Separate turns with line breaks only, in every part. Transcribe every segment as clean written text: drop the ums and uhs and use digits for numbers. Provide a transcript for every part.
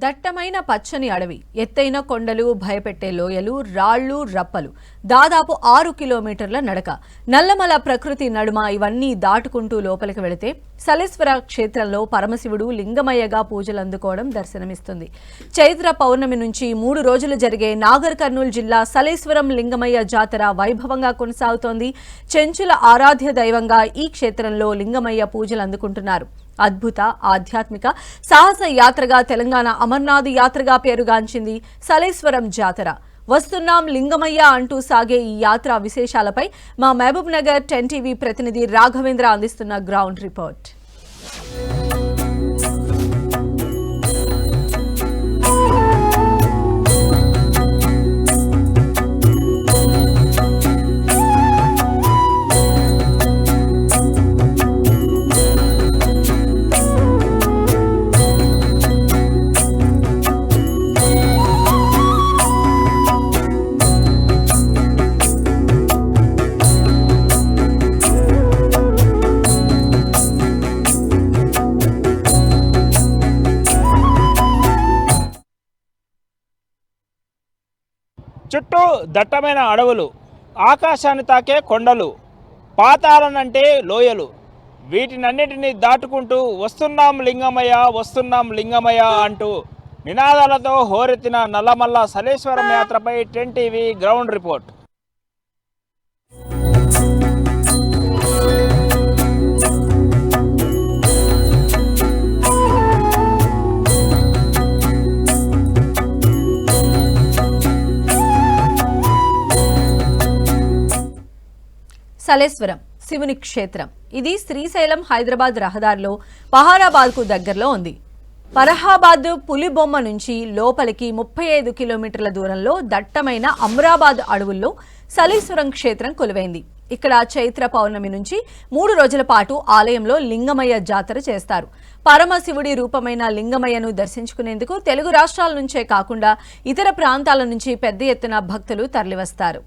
దట్టమైన పచ్చని అడవి, ఎత్తైన కొండలు, భయపెట్టే లోయలు, రాళ్లు, రప్పలు, దాదాపు 6 కిలోమీటర్ల నడక, నల్లమల ప్రకృతి నడుమ ఇవన్నీ దాటుకుంటూ లోపలికి వెళితే సలేశ్వర క్షేత్రంలో పరమశివుడు లింగమయ్యగా పూజలు అందుకోవడం దర్శనమిస్తుంది. చైత్ర పౌర్ణమి నుంచి 3 రోజులు జరిగే నాగర్ కర్నూలు జిల్లా సలేశ్వరం లింగమయ్య జాతర వైభవంగా కొనసాగుతోంది. చెంచుల ఆరాధ్య దైవంగా ఈ క్షేత్రంలో లింగమయ్య పూజలు అందుకుంటున్నారు. అద్భుత ఆధ్యాత్మిక సాహస యాత్రగా తెలంగాణ అమర్నాథ్ యాత్రగా పేరుగాంచింది సలేశ్వరం జాతర. వస్తున్నాం లింగమయ్య అంటూ సాగే ఈ యాత్ర విశేషాలపై మా మహబూబ్ నగర్ 10 టీవీ ప్రతినిధి రాఘవేంద్ర అందిస్తున్న గ్రౌండ్ రిపోర్ట్.
చుట్టూ దట్టమైన అడవులు, ఆకాశాన్ని తాకే కొండలు, పాతాళనంటే లోయలు, వీటినన్నిటినీ దాటుకుంటూ వస్తున్నాం లింగమయ్య అంటూ నినాదాలతో హోరెత్తిన నల్లమల్ల సలేశ్వరం యాత్రపై 10 టీవీ గ్రౌండ్ రిపోర్ట్.
సలేశ్వరం శివుని క్షేత్రం. ఇది శ్రీశైలం హైదరాబాద్ రహదారిలో పహారాబాద్కు దగ్గరలో ఉంది. ఫరహాబాద్ పులిబొమ్మ నుంచి లోపలికి 35 కిలోమీటర్ల దూరంలో దట్టమైన అమ్రాబాద్ అడవుల్లో సలేశ్వరం క్షేత్రం కొలువైంది. ఇక్కడ చైత్ర పౌర్ణమి నుంచి 3 రోజుల పాటు ఆలయంలో లింగమయ్య జాతర చేస్తారు. పరమశివుడి రూపమైన లింగమయ్యను దర్శించుకునేందుకు తెలుగు రాష్ట్రాల నుంచే కాకుండా ఇతర ప్రాంతాల నుంచి పెద్ద ఎత్తున భక్తులు తరలివస్తారు.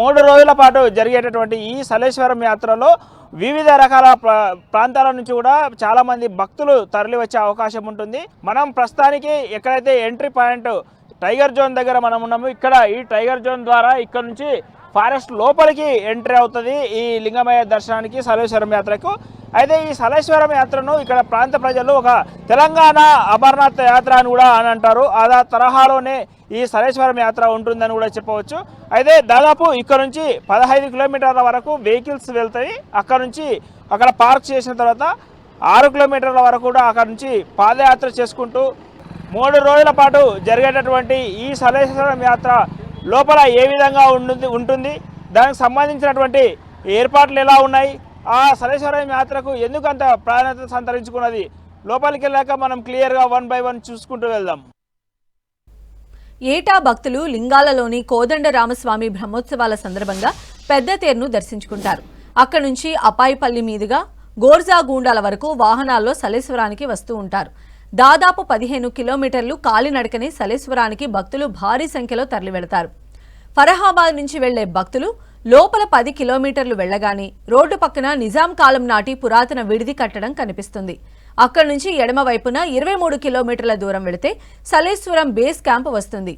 మూడు రోజుల పాటు జరిగేటటువంటి ఈ సలేశ్వరం యాత్రలో వివిధ రకాల ప్రాంతాల నుంచి కూడా చాలామంది భక్తులు తరలి వచ్చే అవకాశం ఉంటుంది. మనం ప్రస్తుతానికి ఎక్కడైతే ఎంట్రీ పాయింట్ టైగర్ జోన్ దగ్గర మనం ఉన్నాము, ఇక్కడ ఈ టైగర్ జోన్ ద్వారా ఇక్కడ నుంచి ఫారెస్ట్ లోపలికి ఎంట్రీ అవుతుంది ఈ లింగమయ్య దర్శనానికి, సలేశ్వరం యాత్రకు. అయితే ఈ సలేశ్వరం యాత్రను ఇక్కడ ప్రాంత ప్రజలు ఒక తెలంగాణ అమర్నాథ్ యాత్ర అని కూడా అని అంటారు. ఆ తరహాలోనే ఈ సలేశ్వరం యాత్ర ఉంటుందని కూడా చెప్పవచ్చు. అయితే దాదాపు ఇక్కడ నుంచి 15 కిలోమీటర్ల వరకు వెహికల్స్ వెళ్తాయి. అక్కడ పార్క్ చేసిన తర్వాత 6 కిలోమీటర్ల వరకు కూడా అక్కడ నుంచి పాదయాత్ర చేసుకుంటూ 3 రోజుల పాటు జరిగేటటువంటి ఈ సలేశ్వరం యాత్ర లోపల ఏ విధంగా ఉంటుంది, దానికి సంబంధించినటువంటి ఏర్పాట్లు ఎలా ఉన్నాయి, ఆ సలేశ్వరం యాత్రకు ఎందుకంత ప్రాధాన్యత సంతరించుకున్నది, లోపలికి వెళ్ళాక మనం క్లియర్గా 1 బై 1 చూసుకుంటూ వెళ్దాం.
ఏటా భక్తులు లింగాలలోని కోదండ రామస్వామి బ్రహ్మోత్సవాల సందర్భంగా పెద్ద తేరును దర్శించుకుంటారు. అక్కడి నుంచి అపాయిపల్లి మీదుగా గోర్జాగూండాల వరకు వాహనాల్లో సలేశ్వరానికి వస్తూ ఉంటారు. దాదాపు 15 కిలోమీటర్లు కాలినడకని సలేశ్వరానికి భక్తులు భారీ సంఖ్యలో తరలి వెళతారు. ఫరహాబాద్ నుంచి వెళ్లే భక్తులు లోపల 10 కిలోమీటర్లు వెళ్లగానే రోడ్డు పక్కన నిజాం కాలం నాటి పురాతన విడిది కట్టడం కనిపిస్తుంది. అక్కడి నుంచి ఎడమ వైపున 23 కిలోమీటర్ల దూరం వెళితే సలేశ్వరం బేస్ క్యాంప్ వస్తుంది.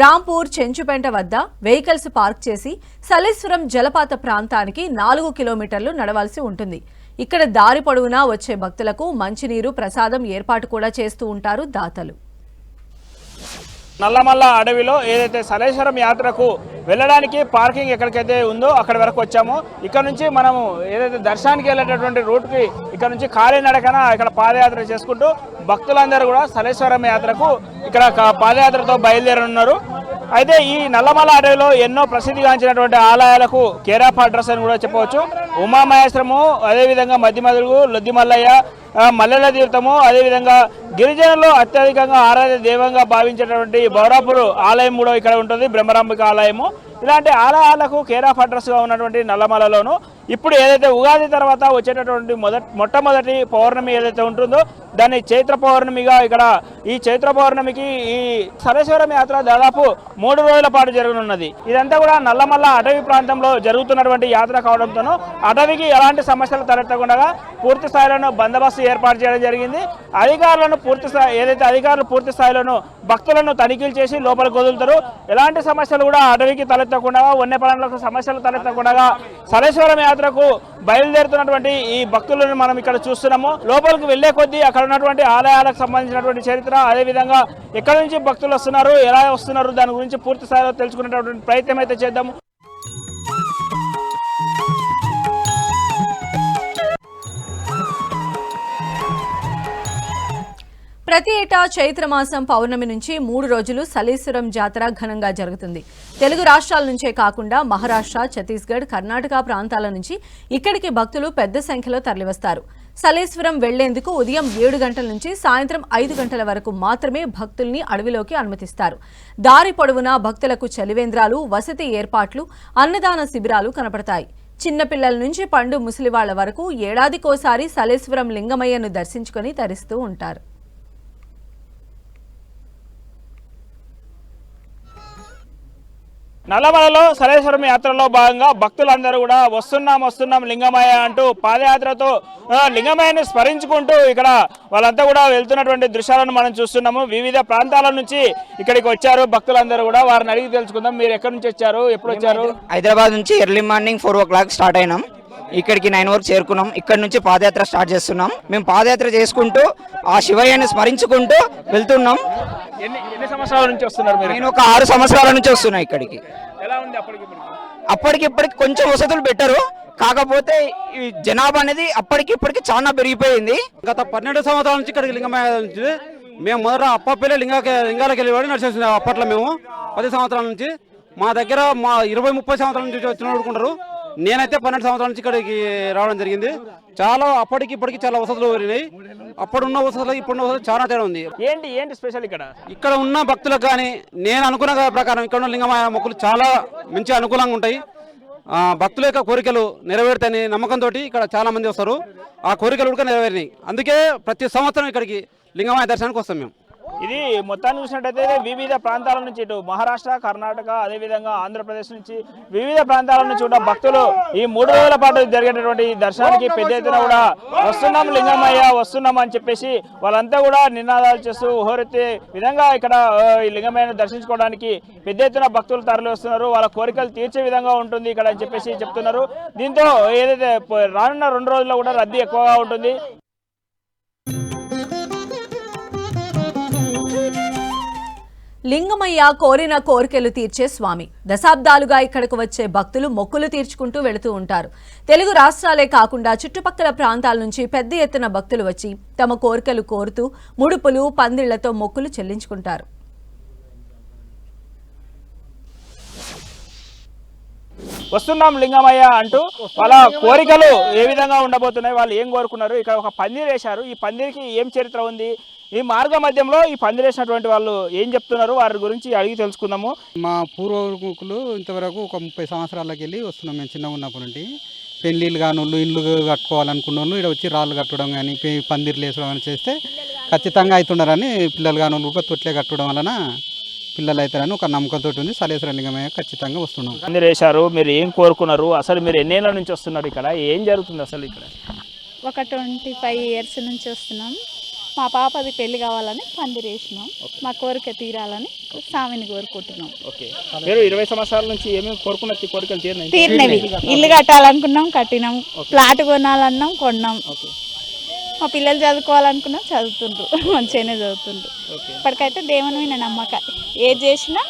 రాంపూర్ చెంచుపేంట వద్ద వెహికల్స్ పార్క్ చేసి సలేశ్వరం జలపాత ప్రాంతానికి 4 కిలోమీటర్లు నడవాల్సి ఉంటుంది. ఇక్కడ దారి పొడవునా వచ్చే భక్తులకు మంచినీరు, ప్రసాదం ఏర్పాటు కూడా చేస్తూ ఉంటారు దాతలు.
నల్లమల్ల అడవిలో ఏదైతే సలేశ్వరం యాత్రకు వెళ్ళడానికి పార్కింగ్ ఎక్కడికైతే ఉందో అక్కడి వరకు వచ్చాము. ఇక్కడ నుంచి మనము ఏదైతే దర్శనానికి వెళ్ళేటటువంటి రూట్కి ఇక్కడ నుంచి కాలినడకన ఇక్కడ పాదయాత్ర చేసుకుంటూ భక్తులందరూ కూడా సలేశ్వరం యాత్రకు ఇక్కడ పాదయాత్రతో బయలుదేరనున్నారు. అయితే ఈ నల్లమల్ల అడవిలో ఎన్నో ప్రసిద్ధిగాంచినటువంటి ఆలయాలకు కేర్ ఆఫ్ అడ్రస్ అని కూడా చెప్పవచ్చు. ఉమామహేశ్వరము, అదేవిధంగా మధ్యమదుగు, లొద్దిమల్లయ్య, మల్లెల తీర్థము, అదేవిధంగా గిరిజనులు అత్యధికంగా ఆరాధ్య దైవంగా భావించేటటువంటి బౌరాపూర్ ఆలయం కూడా ఇక్కడ ఉంటుంది, బ్రహ్మరాంబిక ఆలయము. ఇలాంటి ఆలయాలకు కేర్ ఆఫ్ అడ్రస్గా ఉన్నటువంటి నల్లమలలోను ఇప్పుడు ఏదైతే ఉగాది తర్వాత వచ్చేటటువంటి మొట్టమొదటి పౌర్ణమి ఏదైతే ఉంటుందో దాన్ని చైత్ర పౌర్ణమిగా ఇక్కడ ఈ చైత్ర పౌర్ణమికి ఈ సలేశ్వరం యాత్ర దాదాపు 3 రోజుల పాటు జరగనున్నది. ఇదంతా కూడా నల్లమల్ల అటవీ ప్రాంతంలో జరుగుతున్నటువంటి యాత్ర కావడంతోనూ అటవీకి ఎలాంటి సమస్యలు తలెత్తకుండా పూర్తి స్థాయిలోనూ బందోబస్తు ఏర్పాటు చేయడం జరిగింది. అధికారులు పూర్తి స్థాయిలోనూ భక్తులను తనిఖీలు చేసి లోపలికి వదులుతారు. ఎలాంటి సమస్యలు కూడా అటవీకి తలెత్తకుండా వన్యప్రాణులకు సమస్యలు తలెత్తకుండా సలేశ్వరం యాత్రకు బయలుదేరుతున్నటువంటి ఈ భక్తులను మనం ఇక్కడ చూస్తున్నాము. లోపలికి వెళ్లే కొద్దీ అక్కడ ఉన్నటువంటి ఆలయాలకు సంబంధించినటువంటి చరిత్ర, అదేవిధంగా ఎక్కడి నుంచి భక్తులు వస్తున్నారు, ఎలా వస్తున్నారు, దాని గురించి పూర్తి స్థాయిలో తెలుసుకునేటువంటి ప్రయత్నం అయితే చేద్దాము.
ప్రతి ఏటా చైత్రమాసం పౌర్ణమి నుంచి 3 రోజులు సలేశ్వరం జాతర ఘనంగా జరుగుతుంది. తెలుగు రాష్ట్రాల నుంచే కాకుండా మహారాష్ట్ర, ఛత్తీస్గఢ్, కర్ణాటక ప్రాంతాల నుంచి ఇక్కడికి భక్తులు పెద్ద సంఖ్యలో తరలివస్తారు. సలేశ్వరం వెళ్లేందుకు ఉదయం 7 గంటల నుంచి సాయంత్రం 5 గంటల వరకు మాత్రమే భక్తుల్ని అడవిలోకి అనుమతిస్తారు. దారి పొడవునా భక్తులకు చలివేంద్రాలు, వసతి ఏర్పాట్లు, అన్నదాన శిబిరాలు కనపడతాయి. చిన్నపిల్లల నుంచి పండు ముసలివాళ్ల వరకు ఏడాదికోసారి సలేశ్వరం లింగమయ్యను దర్శించుకుని తరిస్తూ ఉంటారు.
నల్లమలలో సలేశ్వరం యాత్రలో భాగంగా భక్తులందరూ కూడా వస్తున్నాం లింగమయ్య అంటూ పాదయాత్రతో లింగమయ్యని స్మరించుకుంటూ ఇక్కడ వాళ్ళంతా కూడా వెళ్తున్నటువంటి దృశ్యాలను మనం చూస్తున్నాము. వివిధ ప్రాంతాల నుంచి ఇక్కడికి వచ్చారు భక్తులందరూ కూడా. వారిని అడిగి తెలుసుకుందాం. మీరు ఎక్కడి నుంచి వచ్చారు, ఎప్పుడు వచ్చారు?
హైదరాబాద్ నుంచి ఎర్లీ మార్నింగ్ 4 o'clock స్టార్ట్ అయినాం. ఇక్కడికి 9 వరకు చేరుకున్నాం. ఇక్కడ నుంచి పాదయాత్ర స్టార్ట్ చేస్తున్నాం. మేము పాదయాత్ర చేసుకుంటూ ఆ శివయ్యని స్మరించుకుంటూ వెళ్తున్నాం.
ఎన్ని సంవత్సరాల నుంచి వస్తున్నారు మీరు?
నేను ఒక 6 సంవత్సరాల నుంచి వస్తున్నా ఇక్కడికి.
ఎలా ఉంది
అప్పటికిప్పటికి కొంచెం వసతులు పెట్టరు, కాకపోతే ఈ జనాభా అనేది అప్పటికిప్పటికి చాలా పెరిగిపోయింది.
గత 12 సంవత్సరాల నుంచి ఇక్కడికి లింగమయ్య నుంచి మేము మొదట అప్పపల్లి లింగాలకు వెళ్ళేవాడు నడిచేస్తున్నాం. అప్పట్లో మేము 10 సంవత్సరాల నుంచి మా దగ్గర 20-30 సంవత్సరాల నుంచి వచ్చిన వాడుకుంటారు. నేనైతే 12 సంవత్సరాల నుంచి ఇక్కడికి రావడం జరిగింది. చాలా అప్పటికిప్పటికి చాలా వసతులు పెరిగినాయి. అప్పుడున్న వసతులు ఇప్పుడున్న వసతులు చాలా తేడా ఉంది.
ఏంటి స్పెషల్ ఇక్కడ
ఉన్న భక్తులకు కానీ నేను అనుకున్న ప్రకారం ఇక్కడ ఉన్న లింగమయ్య మొక్కులు చాలా మంచి అనుకూలంగా ఉంటాయి. భక్తుల యొక్క కోరికలు నెరవేరుతాయని నమ్మకంతో ఇక్కడ చాలా మంది వస్తారు. ఆ కోరికలు కూడా నెరవేరినాయి. అందుకే ప్రతి సంవత్సరం ఇక్కడికి లింగమయ్య దర్శనానికి వస్తాం మేము.
ఇది మొత్తాన్ని చూసినట్టయితే వివిధ ప్రాంతాల నుంచి ఇటు మహారాష్ట్ర, కర్ణాటక, అదేవిధంగా ఆంధ్రప్రదేశ్ నుంచి వివిధ ప్రాంతాల నుంచి కూడా భక్తులు ఈ 3 రోజుల పాటు జరిగేటటువంటి దర్శనానికి పెద్ద ఎత్తున కూడా వస్తున్నాం అని చెప్పేసి వాళ్ళంతా కూడా నినాదాలు చేస్తూ హోరెత్తే విధంగా ఇక్కడ ఈ లింగమయ్యను దర్శించుకోవడానికి పెద్ద ఎత్తున భక్తులు తరలి వస్తున్నారు. వాళ్ళ కోరికలు తీర్చే విధంగా ఉంటుంది ఇక్కడ అని చెప్పేసి చెప్తున్నారు. దీంతో ఏదైతే రానున్న 2 రోజుల్లో కూడా రద్దీ ఎక్కువగా ఉంటుంది.
లింగమయ్య కోరిన కోరికలు తీర్చే స్వామి. దశాబ్దాలుగా ఇక్కడకు వచ్చే భక్తులు మొక్కులు తీర్చుకుంటూ వెళుతూ ఉంటారు. తెలుగు రాష్ట్రాలే కాకుండా చుట్టుపక్కల ప్రాంతాల నుంచి పెద్ద ఎత్తున భక్తులు వచ్చి తమ కోరికలు కోరుతూ ముడుపులు, పందిళ్లతో మొక్కులు చెల్లించుకుంటారు.
వస్తున్నాం లింగమయ్య అంటూ వాళ్ళ కోరికలు ఏ విధంగా ఉండబోతున్నాయి, వాళ్ళు ఏం కోరుకున్నారు. ఇక్కడ ఒక పందిరి వేశారు. ఈ పందిరికి ఏం చరిత్ర ఉంది, ఈ మార్గ మధ్యంలో ఈ పందిరేసినటువంటి వాళ్ళు ఏం చెప్తున్నారు, వారి గురించి అడిగి తెలుసుకుందాము.
మా పూర్వీకులు ఇంతవరకు ఒక 30 సంవత్సరాలకి వెళ్ళి వస్తున్నాం. మేము చిన్నగా ఉన్నప్పటి నుండి పెళ్ళిళ్ళు కానోళ్ళు, ఇల్లు కట్టుకోవాలనుకున్న వాళ్ళు ఇక్కడ వచ్చి రాళ్ళు కట్టడం కానీ పందిర్లు వేసడం కానీ చేస్తే ఖచ్చితంగా అవుతున్నారని, పిల్లలు కానోళ్ళు కూడా తొట్లే కట్టడం వలన పిల్లలు అవుతారని ఒక నమ్మకంతో ఉంది. సలేశ్వరం లింగమయ్య ఖచ్చితంగా వస్తున్నాం.
పందిరి వేశారు, మీరు ఏం కోరుకున్నారు, అసలు మీరు ఎన్నేళ్ళ నుంచి వస్తున్నారు, ఇక్కడ ఏం జరుగుతుంది అసలు? ఇక్కడ
ఒక 25 years నుంచి వస్తున్నాం. మా పాపది పెళ్లి కావాలని పందిరేసినాం. మా కోరిక తీరాలని స్వామిని కోరుకుంటున్నాం.
ఓకే, మీరు 20 సంవత్సరాల నుంచి ఏమేమి కోరుకున్న కోరికలు
తీరినవి. ఇల్లు కట్టాలనుకున్నాం, కట్టినాం. ఫ్లాట్ కొనాలన్నాం, కొన్నాం. మా పిల్లలు చదువుకోవాలనుకున్నాం, చదువుతుండ్రు. మంచిగానే చదువుతుండ్రు. ఇప్పటికైతే దేవుని మీద నమ్మకం, ఏది చేసినా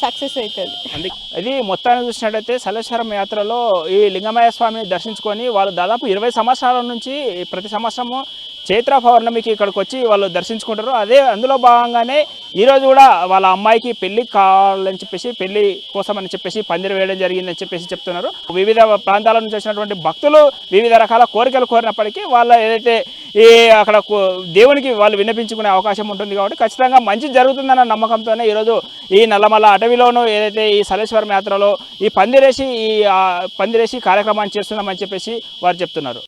సక్సెస్ అవుతుంది.
ఇది మొత్తాన్ని చూసినట్టయితే సలేశ్వరం యాత్రలో ఈ లింగమయ్య స్వామిని దర్శించుకొని వాళ్ళు దాదాపు 20 సంవత్సరాల నుంచి ప్రతి సంవత్సరము చైత్ర పౌర్ణమికి ఇక్కడికి వచ్చి వాళ్ళు దర్శించుకుంటారు. అందులో భాగంగానే ఈరోజు కూడా వాళ్ళ అమ్మాయికి పెళ్లి కావాలని చెప్పేసి, పెళ్లి కోసం అని చెప్పేసి పందిరి వేయడం జరిగిందని చెప్పేసి చెప్తున్నారు. వివిధ ప్రాంతాల నుంచి వచ్చినటువంటి భక్తులు వివిధ రకాల కోరికలు కోరినప్పటికీ వాళ్ళ ఏదైతే ఈ అక్కడ దేవునికి వాళ్ళు విన్నపించుకునే అవకాశం ఉంటుంది. కాబట్టి ఖచ్చితంగా మంచి జరుగుతుందన్న నమ్మకంతోనే ఈరోజు ఈ నల్లమల్ల అటవీలోనూ ఏదైతే ఈ సలేశ్వరం యాత్రలో ఈ పందిరేసి కార్యక్రమాన్ని చేస్తున్నామని చెప్పేసి వారు చెప్తున్నారు.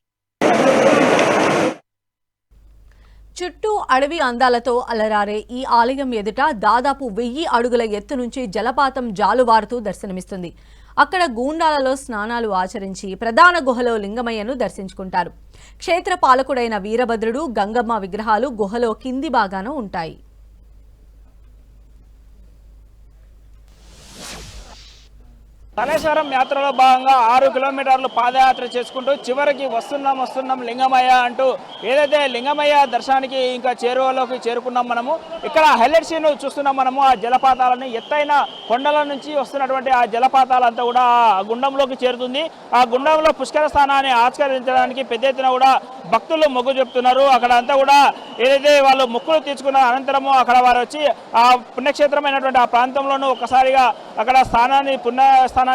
చుట్టూ అడవి అందాలతో అలరారే ఈ ఆలయం ఎదుట దాదాపు 1000 అడుగుల ఎత్తు నుంచి జలపాతం జాలువారుతూ దర్శనమిస్తుంది. అక్కడ గూండాలలో స్నానాలు ఆచరించి ప్రధాన గుహలో లింగమయ్యను దర్శించుకుంటారు. క్షేత్ర పాలకుడైన వీరభద్రుడు, గంగమ్మ విగ్రహాలు గుహలో కింది భాగాన ఉంటాయి.
సలేశ్వరం యాత్రలో భాగంగా 6 కిలోమీటర్లు పాదయాత్ర చేసుకుంటూ చివరికి వస్తున్నాం లింగమయ్య అంటూ ఏదైతే లింగమయ్య దర్శనానికి ఇంకా చేరువలోకి చేరుకున్నాం. మనము ఇక్కడ హైలైట్ సీన్ చూస్తున్నాం. మనము ఆ జలపాతాలని ఎత్తైన కొండల నుంచి వస్తున్నటువంటి ఆ జలపాతాలంతా కూడా ఆ గుండంలోకి చేరుతుంది. ఆ గుండంలో పుష్కర స్థానాన్ని ఆచరించడానికి పెద్ద ఎత్తున కూడా భక్తులు మొగ్గు చెప్తున్నారు. అక్కడ అంతా కూడా ఏదైతే వాళ్ళు మొక్కులు తీర్చుకున్న అనంతరము అక్కడ వారు వచ్చి ఆ పుణ్యక్షేత్రమైనటువంటి ఆ ప్రాంతంలోనూ ఒక్కసారిగా అక్కడ పుణ్యస్థానాన్ని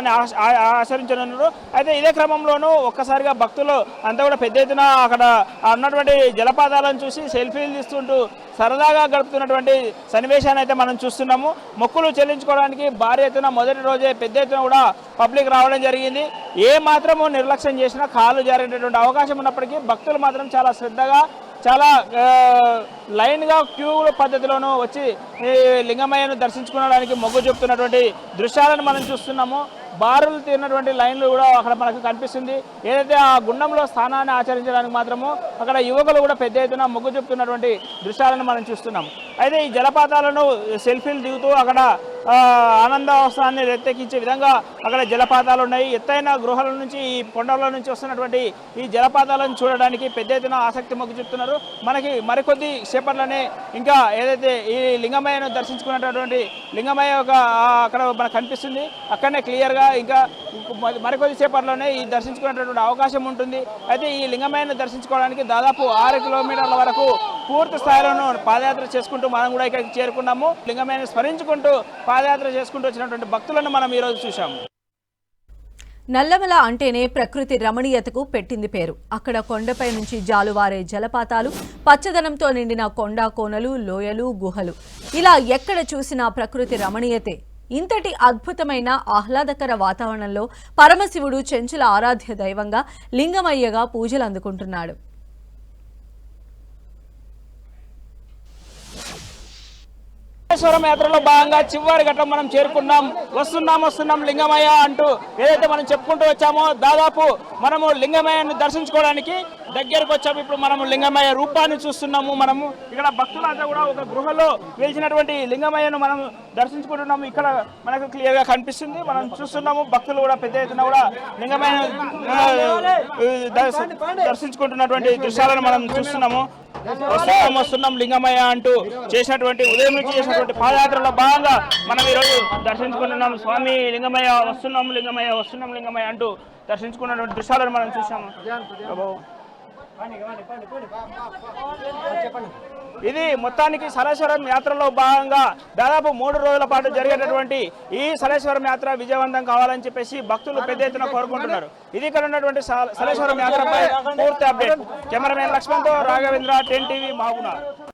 ఆచరించనున్నారు. అయితే ఇదే క్రమంలోనూ ఒక్కసారిగా భక్తులు అంతా కూడా పెద్ద ఎత్తున అక్కడ ఉన్నటువంటి జలపాతాలను చూసి సెల్ఫీలు తీస్తుంటూ సరదాగా గడుపుతున్నటువంటి సన్నివేశాన్ని అయితే మనం చూస్తున్నాము. మొక్కులు చెల్లించుకోవడానికి భారీ ఎత్తున మొదటి రోజే పెద్ద ఎత్తున కూడా పబ్లిక్ రావడం జరిగింది. ఏ మాత్రము నిర్లక్ష్యం చేసినా కాలు జారేటటువంటి అవకాశం ఉన్నప్పటికీ భక్తులు మాత్రం చాలా శ్రద్ధగా చాలా లైన్గా క్యూ పద్ధతిలోనూ వచ్చి లింగమయ్యను దర్శించుకోవడానికి మొగ్గు చూపుతున్నటువంటి దృశ్యాలను మనం చూస్తున్నాము. బారులు తీరినటువంటి లైన్లు కూడా అక్కడ మనకు కనిపిస్తుంది. ఏదైతే ఆ గుండంలో స్థానాన్ని ఆచరించడానికి మాత్రము అక్కడ యువకులు కూడా పెద్ద ఎత్తున మొగ్గు చూపుతున్నటువంటి దృశ్యాలను మనం చూస్తున్నాం. అయితే ఈ జలపాతాలను సెల్ఫీలు దిగుతూ అక్కడ ఆనందోత్సవాన్ని రెత్తెక్కించే విధంగా అక్కడ జలపాతాలు ఉన్నాయి. ఎత్తైన గృహాల నుంచి ఈ కొండల నుంచి వస్తున్నటువంటి ఈ జలపాతాలను చూడడానికి పెద్ద ఎత్తున ఆసక్తి మొగ్గు చూపుతున్నారు. మనకి మరికొద్ది సేపట్లోనే ఇంకా ఏదైతే ఈ లింగమయ్యను దర్శించుకున్నటువంటి లింగమయ్య అక్కడ మనకు కనిపిస్తుంది. అక్కడనే క్లియర్గా ఇంకా మరికొద్ది సేపట్లోనే ఈ దర్శించుకునేటటువంటి అవకాశం ఉంటుంది. అయితే ఈ లింగమయ్యను దర్శించుకోవడానికి దాదాపు 6 కిలోమీటర్ల వరకు పూర్తి స్థాయిలోనూ పాదయాత్ర చేసుకుంటూ మనం కూడా ఇక్కడికి చేరుకున్నాము. లింగమయ్యను స్మరించుకుంటూ పాదయాత్ర చేసుకుంటూ వచ్చినటువంటి భక్తులను మనం ఈరోజు చూసాము.
నల్లమల అంటేనే ప్రకృతి రమణీయతకు పెట్టింది పేరు. అక్కడ కొండపై నుంచి జాలువారే జలపాతాలు, పచ్చదనంతో నిండిన కొండ కోనలు, లోయలు, గుహలు, ఇలా ఎక్కడ చూసినా ప్రకృతి రమణీయతే. ఇంతటి అద్భుతమైన ఆహ్లాదకర వాతావరణంలో పరమశివుడు చెంచుల ఆరాధ్య దైవంగా లింగమయ్యగా పూజలు అందుకుంటున్నాడు.
సలేశ్వరం యాత్రలో భాగంగా చివరి ఘట్టం మనం చేరుకున్నాం. వస్తున్నాం లింగమయ్య అంటూ ఏదైతే మనం చెప్పుకుంటూ వచ్చామో దాదాపు మనము లింగమయ్యను దర్శించుకోవడానికి దగ్గరకు వచ్చాము. ఇప్పుడు మనము లింగమయ్య రూపాన్ని చూస్తున్నాము. మనము ఇక్కడ భక్తులంతా కూడా ఒక గృహలో వెలిసినటువంటి లింగమయ్యను మనం దర్శించుకుంటున్నాము. ఇక్కడ మనకు క్లియర్ గా కనిపిస్తుంది. మనం చూస్తున్నాము భక్తులు కూడా పెద్ద ఎత్తున కూడా లింగమయ్యను దర్శించుకుంటున్నటువంటి దృశ్యాలను మనం చూస్తున్నాము. వస్తున్నాం లింగమయ్య అంటూ చేసినటువంటి ఉదయం నుంచి చేసినటువంటి పాదయాత్రలో భాగంగా మనం ఈరోజు దర్శించుకుంటున్నాం. స్వామి లింగమయ్య వస్తున్నాం లింగమయ్య అంటూ దర్శించుకున్నటువంటి దృశ్యాలను మనం చూసాము. ఇది మొత్తానికి సలేశ్వరం యాత్రలో భాగంగా దాదాపు 3 రోజుల పాటు జరిగేటటువంటి ఈ సలేశ్వరం యాత్ర విజయవంతం కావాలని చెప్పేసి భక్తులు పెద్ద ఎత్తున కోరుకుంటున్నారు. ఇది ఇక్కడ ఉన్నటువంటి సలేశ్వరం యాత్రపై పూర్తి అప్డేట్. కెమెరామెన్ లక్ష్మణ్తో రాఘవేంద్ర, 10 టీవీ, మహబూబ్నగర్.